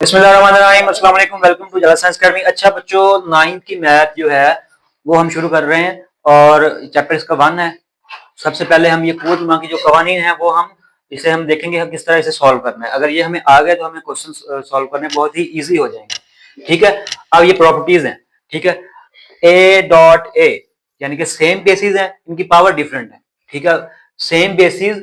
बिस्मिल्लाहिर्रहमानिर्रहीम, अस्सलाम वालेकुम, वेलकम टू जला साइंस अकेडमी। अच्छा बच्चों, 9th की मैथ जो है वो हम शुरू कर रहे हैं और चैप्टर इसका 1 है। सबसे पहले हम ये कुआं की जो कवानीन है वो हम इसे हम देखेंगे हम किस तरह इसे सॉल्व करना है। अगर ये हमें आ गए तो हमें क्वेश्चन सॉल्व करने बहुत ही इजी हो जाएंगे। ठीक है, अब ये प्रॉपर्टीज हैं। ठीक है, ए डॉट ए यानी कि सेम बेसिस है, इनकी पावर डिफरेंट है। ठीक है, सेम बेसिस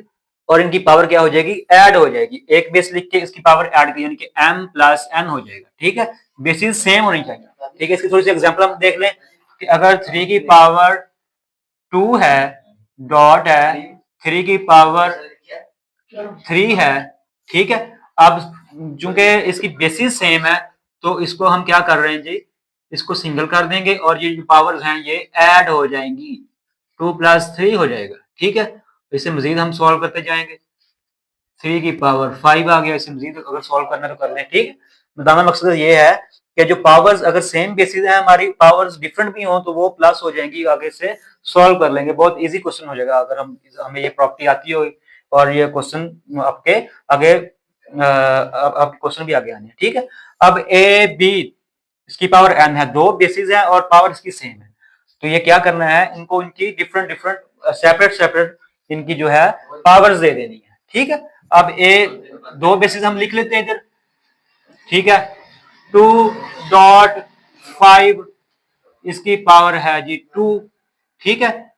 और इनकी पावर क्या हो जाएगी, ऐड हो जाएगी। एक बेस लिख के इसकी पावर ऐड की यानी कि m प्लस n हो जाएगा। ठीक है, बेसिस सेम होनी चाहिए। ठीक है, इसकी थोड़ी सी एग्जांपल हम देख लें कि अगर 3 की पावर 2 है, डॉट है 3 की पावर 3 है। ठीक है, अब चूंकि इसकी बेसिस सेम है तो इसको हम क्या कर रहे हैं जी, इसको सिंगल कर देंगे और ये जो पावर्स हैं ये ऐड हो जाएंगी, 2 प्लस 3 हो जाएगा। ठीक है, इसे मजीद हम सॉल्व करते जाएंगे। 3 की पावर 5 आ गया, इसे मजीद अगर सॉल्व करना तो कर लें। ठीक है, बताना मकसद ये है कि जो पावर्स अगर सेम बेसिस है, हमारी पावर्स डिफरेंट भी हो तो वो प्लस हो जाएंगी, आगे से सॉल्व कर लेंगे। बहुत इजी क्वेश्चन हो जाएगा अगर हमें ये प्रॉपर्टी आती हो और ये क्वेश्चन आपके आगे अब क्वेश्चन भी आगे आने हैं। ठीक है, अब ए बी इसकी पावर n है, दो बेसिस है और पावर इसकी सेम है, तो ये क्या करना है, इनको इनकी डिफरेंट डिफरेंट सेपरेट सेपरेट इनकी जो है पावर्स दे देनी है। ठीक है, अब ए दो बेसिस हम लिख लेते हैं इधर। ठीक है, 2.5 इसकी पावर है जी 2। ठीक है,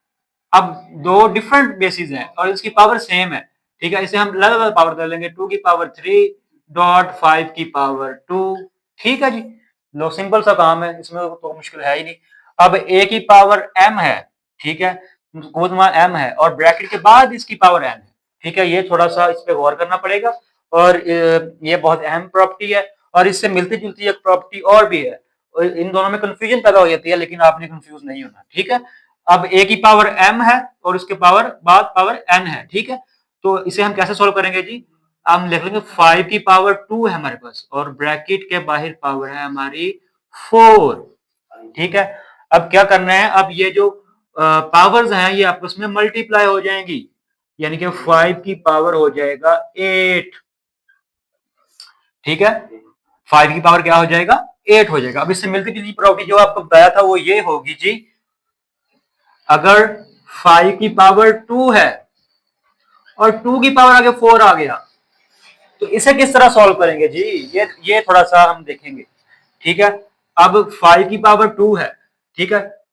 अब दो डिफरेंट बेसिस हैं और इसकी पावर सेम है। ठीक है, इसे हम अलग अलग पावर कर लेंगे, 2 की पावर 3.5 की पावर 2। ठीक है जी, लो सिंपल सा काम है, इसमें तो मुश्किल है ही नहीं। अब ए की पावर m है। ठीक है, m है और ब्रैकेट के बाद इसकी पावर n है। ठीक है, ये थोड़ा सा इस पे गौर करना पड़ेगा और ये बहुत अहम प्रॉपर्टी है और इससे मिलती जुलती एक प्रॉपर्टी और भी है। इन दोनों में कंफ्यूजन पैदा हो जाती है, लेकिन आपने कंफ्यूज नहीं होना। ठीक है, अब a की पावर m है और उसके पावर बाद पावर n है। ठीक है, तो इसे हम कैसे सोल्व करेंगे जी, हम लिख लेंगे 5 की पावर 2 है हमारे पास और ब्रैकेट के बाहर पावर है हमारी 4। ठीक है, अब क्या करना है, अब ये जो पावर्स हैं ये आपस में मल्टीप्लाई हो जाएंगी, यानी कि 5 की पावर हो जाएगा 8। ठीक है, 5 की पावर क्या हो जाएगा, 8 हो जाएगा। अब इससे मिलती जुलती प्रॉपर्टी जो आपको बताया था वो ये होगी जी, अगर 5 की पावर 2 है और 2 की पावर आगे 4 आ गया तो इसे किस तरह सॉल्व करेंगे जी, ये थोड़ा सा हम देखेंगे। ठीक है, अब 5 की पावर 2 है। ठीक है,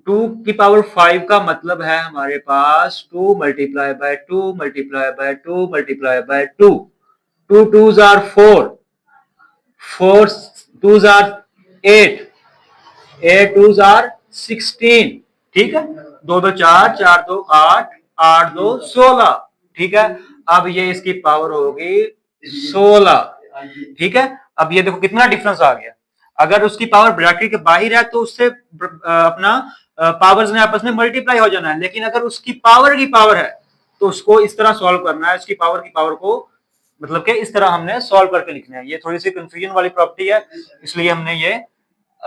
2 की पावर 5 का मतलब है हमारे पास 2 multiply by 2 multiply by 2 multiply by 2, 2 2s are 4, 4 2s are 8, 8 2s are 16। ठीक है, 2 2 4, 4 2 8, 8 2 16। ठीक है, अब ये इसकी पावर होगी 16। ठीक है, अब ये देखो कितना डिफरेंस आ गया। अगर उसकी पावर ब्रैकेट के बाहर है तो उससे अपना पावर्स ने आपस में मल्टीप्लाई हो जाना है, लेकिन अगर उसकी पावर की पावर है तो उसको इस तरह सॉल्व करना है, उसकी पावर की पावर को मतलब कि इस तरह हमने सॉल्व करके लिखना है। ये थोड़ी सी कंफ्यूजन वाली प्रॉपर्टी है, इसलिए हमने ये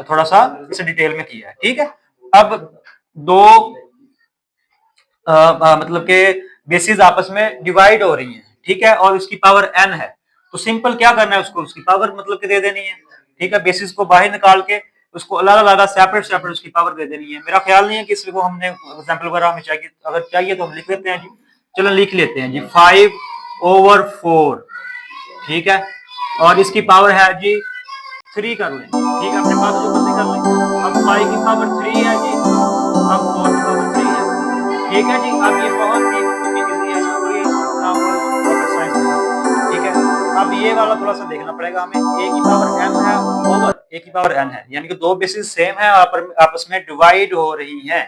थोड़ा सा इसे डिटेल में किया है। ठीक है, अब दो मतलब के बेसिस आपस में डिवाइड हो रही हैं। ठीक है, और उसकी पावर n है, तो सिंपल क्या करना है, उसको उसकी पावर मतलब के दे देनी है। ठीक है, बेसिस को बाहर निकाल के उसको अलग अलग सेपरेट सेपरेट उसकी पावर दे देनी है। मेरा ख्याल नहीं है कि इसको हमने एग्जाम्पल वगैरह हमें चाहिए, अगर चाहिए तो हम लिख लेते हैं जी। चलो लिख लेते हैं जी, 5/4। ठीक है, और इसकी पावर है जी 3 कर लें। ठीक है, अपने पास जो मर्जी कर लें। अब 5 की पावर 3 है जी, अब 4 की पावर 3 है। ठीक है जी, अब ये बहुत ही इजी है, इसमें कोई रॉकेट साइंस नहीं। ठीक है, अब ये वाला थोड़ा सा देखना पड़ेगा हमें, a की पावर m है ओवर a की पावर n है, यानी कि दो बेसिस सेम है आपस में डिवाइड हो रही हैं।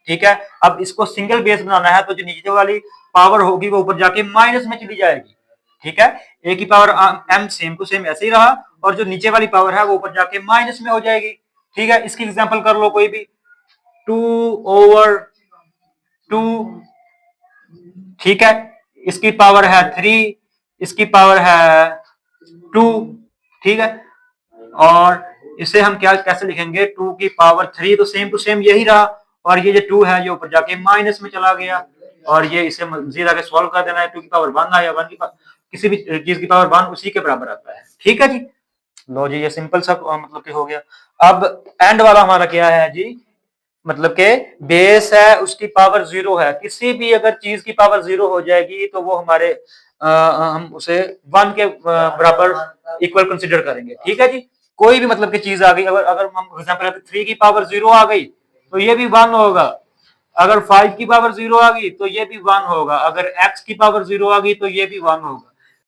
ठीक है, अब इसको सिंगल बेस बनाना है तो जो नीचे वाली पावर होगी वो ऊपर जाके माइनस में चली जाएगी। ठीक है, a की power m same to same ऐसे ही रहा और जो नीचे वाली पावर है वो ऊपर जाके माइनस में हो जाएगी। ठीक है, इसकी एग्जांपल कर लो कोई भी, 2/2। ठीक है, इसकी पावर है 3, इसकी पावर है 2। ठीक है, और इसे हम क्या कैसे लिखेंगे, 2 की पावर 3 तो सेम टू सेम यही रहा और ये जो 2 है ये ऊपर जाके माइनस में चला गया और ये इसे मजीद आगे सॉल्व कर देना है। 2 की पावर 1 आया, 1 की किसी भी चीज की पावर 1 उसी के बराबर आता है। ठीक है जी, लो जी, ये सिंपल सा मतलब कि हो गया। अब एंड वाला हमारा क्या है जी, मतलब के बेस है उसकी पावर 0 है, किसी भी अगर चीज की पावर 0 हो जाएगी तो वो हमारे हम उसे 1 के बराबर इक्वल कंसीडर करेंगे। ठीक है जी, कोई भी मतलब की चीज आ गई, अगर अगर हम एग्जांपल 3 की पावर 0 आ गई तो ये भी 1 होगा, अगर 5 की पावर 0 आ गई तो ये भी 1 होगा, अगर x की पावर 0 आ गई तो ये भी 1 होगा।